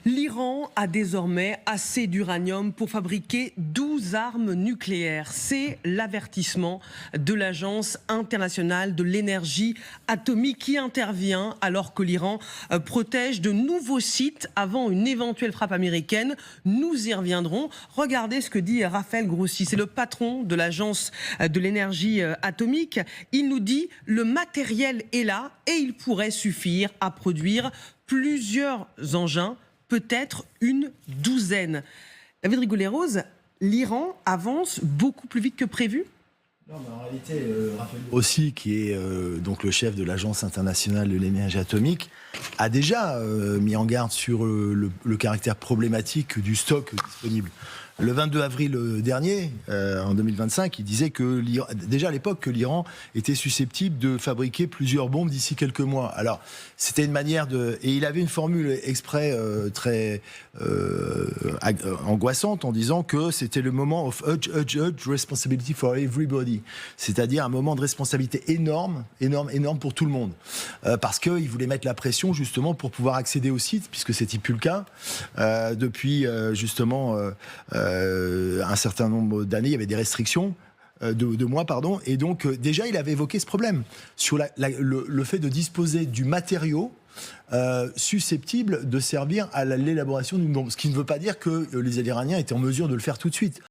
L'Iran a désormais assez d'uranium pour fabriquer 12 armes nucléaires. C'est l'avertissement de l'Agence internationale de l'énergie atomique qui intervient alors que l'Iran protège de nouveaux sites avant une éventuelle frappe américaine. Nous y reviendrons. Regardez ce que dit Raphaël Grossi, c'est le patron de l'Agence de l'énergie atomique. Il nous dit le matériel est là et il pourrait suffire à produire plusieurs engins, peut-être une douzaine. David Rigoleros, l'Iran avance beaucoup plus vite que prévu ? Non, mais en réalité, Raphaël Grossi, qui est donc le chef de l'Agence internationale de l'énergie atomique, a déjà mis en garde sur le caractère problématique du stock disponible. Le 22 avril dernier, en 2025, il disait que déjà à l'époque que l'Iran était susceptible de fabriquer plusieurs bombes d'ici quelques mois. Alors, c'était une manière de... Et il avait une formule exprès très angoissante en disant que c'était le moment of urge responsibility for everybody. C'est-à-dire un moment de responsabilité énorme pour tout le monde. Parce qu'il voulait mettre la pression justement pour pouvoir accéder au site, puisque c'était plus le cas. Depuis justement... un certain nombre d'années, il y avait des restrictions, de mois, pardon, et donc déjà il avait évoqué ce problème sur le fait de disposer du matériau susceptible de servir à l'élaboration d'une bombe, ce qui ne veut pas dire que les Iraniens étaient en mesure de le faire tout de suite.